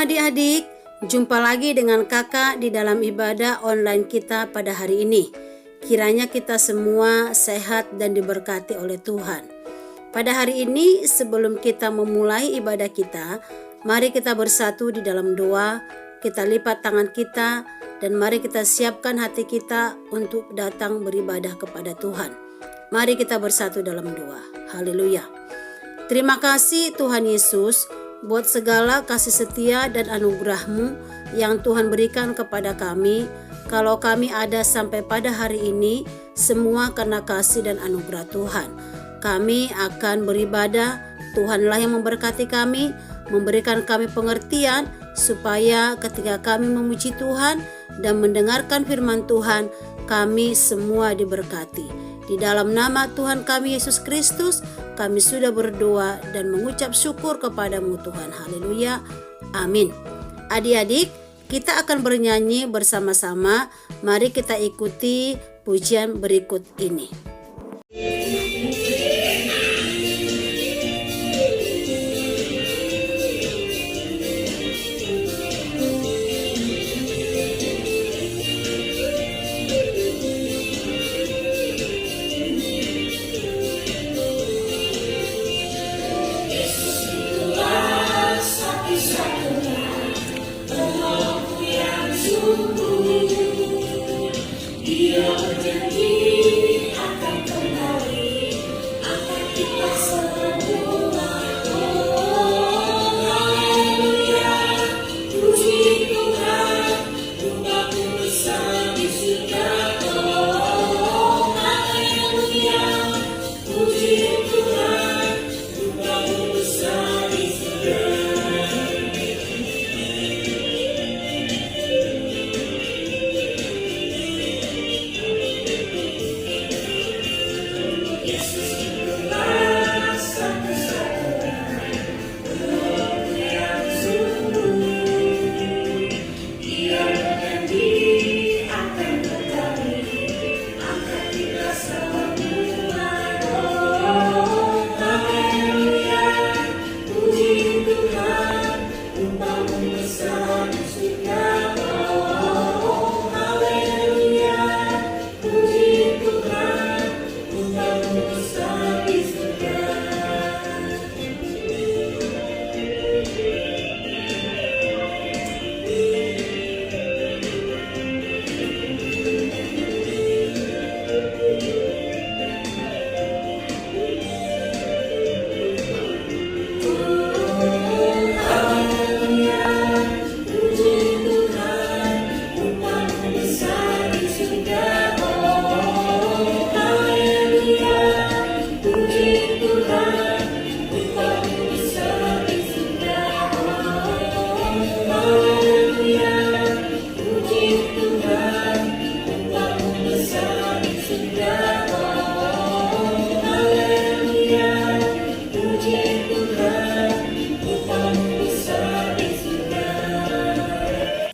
adik-adik, jumpa lagi dengan kakak di dalam ibadah online kita pada hari ini. Kiranya kita semua sehat dan diberkati oleh Tuhan. Pada hari ini sebelum kita memulai ibadah kita, mari kita bersatu di dalam doa, kita lipat tangan kita dan mari kita siapkan hati kita untuk datang beribadah kepada Tuhan. Mari kita bersatu dalam doa. Haleluya. Terima kasih Tuhan Yesus buat segala kasih setia dan anugerah-Mu yang Tuhan berikan kepada kami. Kalau kami ada sampai pada hari ini, semua karena kasih dan anugerah Tuhan. Kami akan beribadah, Tuhanlah yang memberkati kami, memberikan kami pengertian, supaya ketika kami memuji Tuhan dan mendengarkan firman Tuhan, kami semua diberkati. Di dalam nama Tuhan kami Yesus Kristus, kami sudah berdoa dan mengucap syukur kepadamu Tuhan. Haleluya. Amin. Adik-adik, kita akan bernyanyi bersama-sama. Mari kita ikuti pujian berikut ini.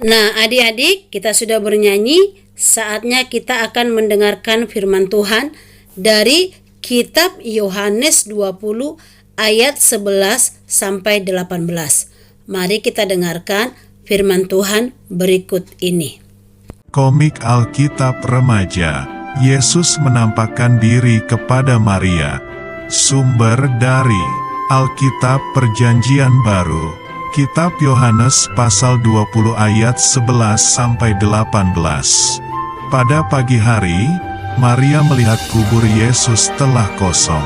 Nah, adik-adik, kita sudah bernyanyi. Saatnya kita akan mendengarkan firman Tuhan dari kitab Yohanes 20 ayat 11 sampai 18. Mari kita dengarkan firman Tuhan berikut ini. Komik Alkitab Remaja. Yesus menampakkan diri kepada Maria. Sumber dari Alkitab Perjanjian Baru. Kitab Yohanes pasal 20 ayat 11 sampai 18. Pada pagi hari, Maria melihat kubur Yesus telah kosong.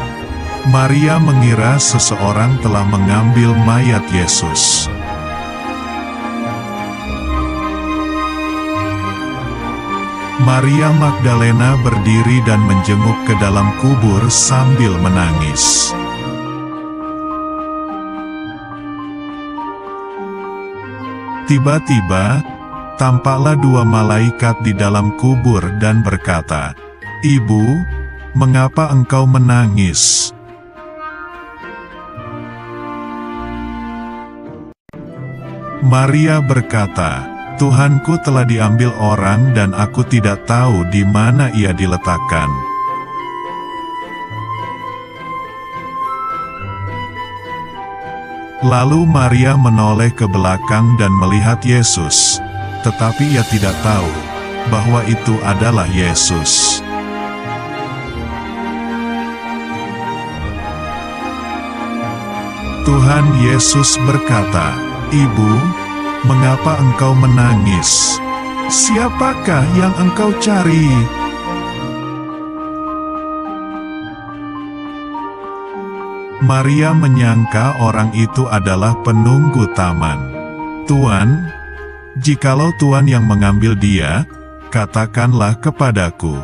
Maria mengira seseorang telah mengambil mayat Yesus. Maria Magdalena berdiri dan menjenguk ke dalam kubur sambil menangis. Tiba-tiba, tampaklah dua malaikat di dalam kubur dan berkata, "Ibu, mengapa engkau menangis?" Maria berkata, "Tuhanku telah diambil orang dan aku tidak tahu di mana ia diletakkan." Lalu Maria menoleh ke belakang dan melihat Yesus, tetapi ia tidak tahu bahwa itu adalah Yesus. Tuhan Yesus berkata, "Ibu, mengapa engkau menangis? Siapakah yang engkau cari?" Maria menyangka orang itu adalah penunggu taman. "Tuan, jikalau Tuan yang mengambil dia, katakanlah kepadaku,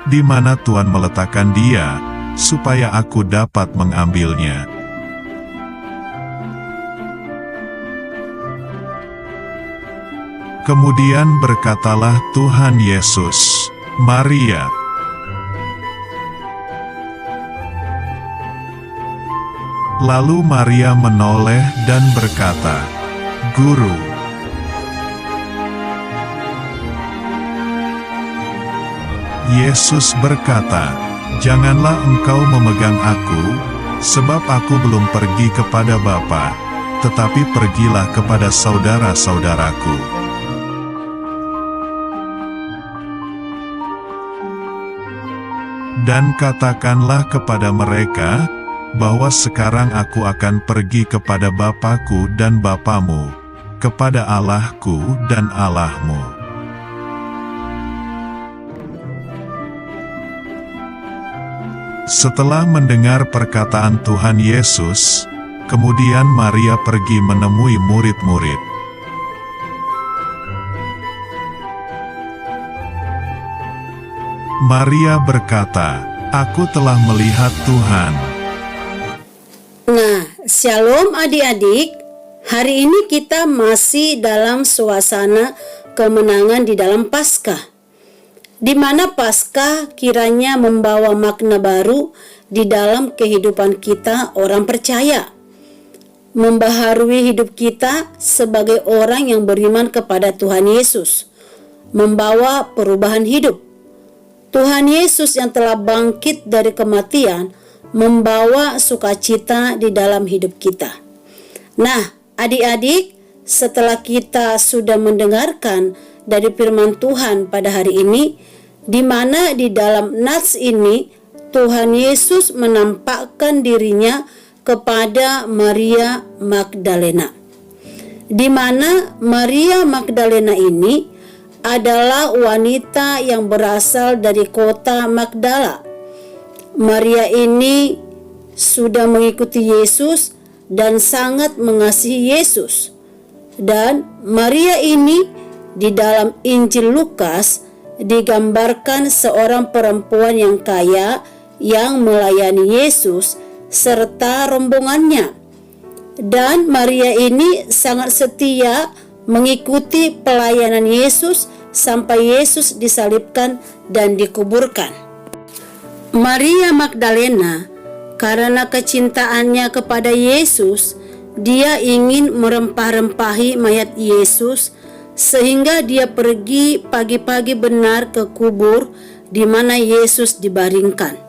di mana Tuan meletakkan dia, supaya aku dapat mengambilnya." Kemudian berkatalah Tuhan Yesus, "Maria." Lalu Maria menoleh dan berkata, "Guru." Yesus berkata, "Janganlah engkau memegang aku, sebab aku belum pergi kepada Bapa, tetapi pergilah kepada saudara-saudaraku. Dan katakanlah kepada mereka, bahwa sekarang aku akan pergi kepada Bapa-Ku dan Bapamu, kepada Allah-Ku dan Allah-Mu." Setelah mendengar perkataan Tuhan Yesus, kemudian Maria pergi menemui murid-murid. Maria berkata, "Aku telah melihat Tuhan." Nah, shalom adik-adik. Hari ini kita masih dalam suasana kemenangan di dalam Paskah, di mana Paskah kiranya membawa makna baru di dalam kehidupan kita orang percaya, membaharui hidup kita sebagai orang yang beriman kepada Tuhan Yesus, membawa perubahan hidup. Tuhan Yesus yang telah bangkit dari kematian membawa sukacita di dalam hidup kita. Nah, adik-adik, setelah kita sudah mendengarkan dari firman Tuhan pada hari ini, di mana di dalam nats ini Tuhan Yesus menampakkan dirinya kepada Maria Magdalena, di mana Maria Magdalena ini adalah wanita yang berasal dari kota Magdala. Maria ini sudah mengikuti Yesus dan sangat mengasihi Yesus. Dan Maria ini di dalam Injil Lukas digambarkan seorang perempuan yang kaya yang melayani Yesus serta rombongannya. Dan Maria ini sangat setia mengikuti pelayanan Yesus sampai Yesus disalibkan dan dikuburkan. Maria Magdalena, karena kecintaannya kepada Yesus, dia ingin merempah-rempahi mayat Yesus, sehingga dia pergi pagi-pagi benar ke kubur di mana Yesus dibaringkan.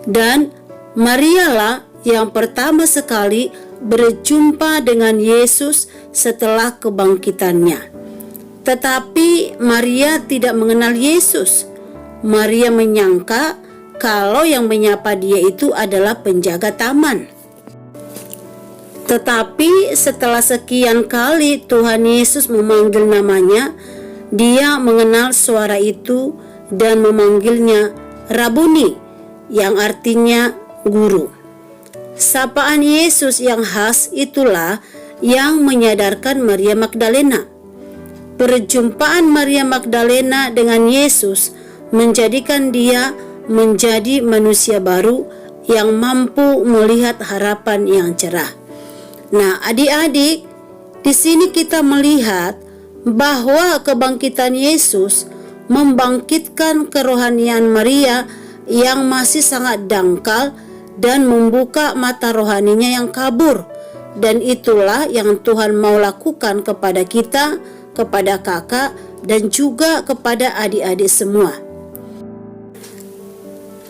Dan Marialah yang pertama sekali berjumpa dengan Yesus setelah kebangkitannya. Tetapi Maria tidak mengenal Yesus. Maria menyangka kalau yang menyapa dia itu adalah penjaga taman. Tetapi setelah sekian kali Tuhan Yesus memanggil namanya, dia mengenal suara itu dan memanggilnya Rabuni, yang artinya guru. Sapaan Yesus yang khas itulah yang menyadarkan Maria Magdalena. Perjumpaan Maria Magdalena dengan Yesus menjadikan dia menjadi manusia baru yang mampu melihat harapan yang cerah. Nah, adik-adik, di sini kita melihat bahwa kebangkitan Yesus membangkitkan kerohanian Maria yang masih sangat dangkal dan membuka mata rohaninya yang kabur. Dan itulah yang Tuhan mau lakukan kepada kita, kepada kakak, dan juga kepada adik-adik semua.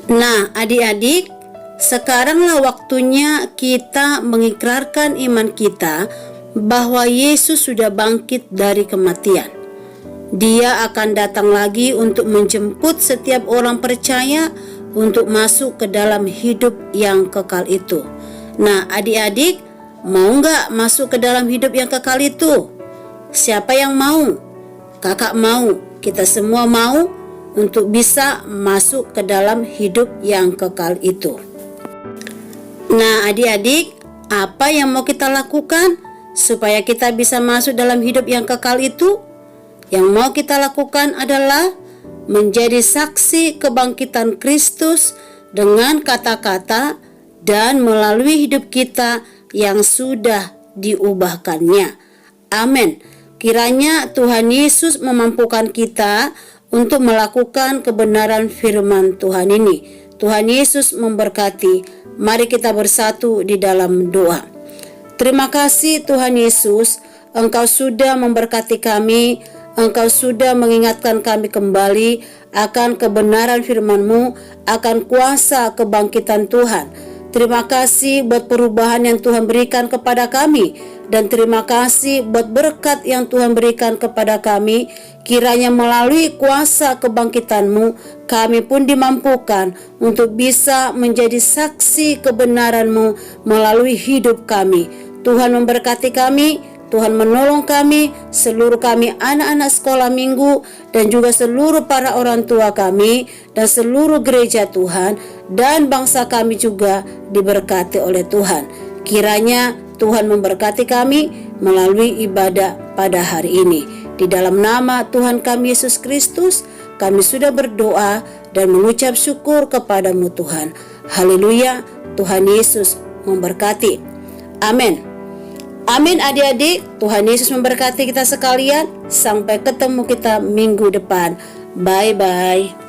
Nah, adik-adik, Sekaranglah waktunya kita mengikrarkan iman kita bahwa Yesus sudah bangkit dari kematian. Dia akan datang lagi untuk menjemput setiap orang percaya untuk masuk ke dalam hidup yang kekal itu. Nah, adik-adik, mau nggak masuk ke dalam hidup yang kekal itu? Siapa yang mau? Kakak mau, kita semua mau untuk bisa masuk ke dalam hidup yang kekal itu. Nah, adik-adik, apa yang mau kita lakukan supaya kita bisa masuk dalam hidup yang kekal itu? Yang mau kita lakukan adalah menjadi saksi kebangkitan Kristus dengan kata-kata dan melalui hidup kita yang sudah diubahkannya. Amin. Kiranya Tuhan Yesus memampukan kita untuk melakukan kebenaran firman Tuhan ini. Tuhan Yesus memberkati. Mari kita bersatu di dalam doa. Terima kasih Tuhan Yesus, Engkau sudah memberkati kami, Engkau sudah mengingatkan kami kembali akan kebenaran firman-Mu, akan kuasa kebangkitan Tuhan. Terima kasih buat perubahan yang Tuhan berikan kepada kami, dan terima kasih buat berkat yang Tuhan berikan kepada kami. Kiranya melalui kuasa kebangkitan-Mu, kami pun dimampukan untuk bisa menjadi saksi kebenaran-Mu melalui hidup kami. Tuhan memberkati kami, Tuhan menolong kami, seluruh kami anak-anak sekolah minggu, dan juga seluruh para orang tua kami, dan seluruh gereja Tuhan, dan bangsa kami juga diberkati oleh Tuhan. Kiranya Tuhan memberkati kami melalui ibadah pada hari ini. Di dalam nama Tuhan kami Yesus Kristus, kami sudah berdoa dan mengucap syukur kepadamu Tuhan. Haleluya, Tuhan Yesus memberkati. Amin. Amin adik-adik, Tuhan Yesus memberkati kita sekalian. Sampai ketemu kita minggu depan. Bye-bye.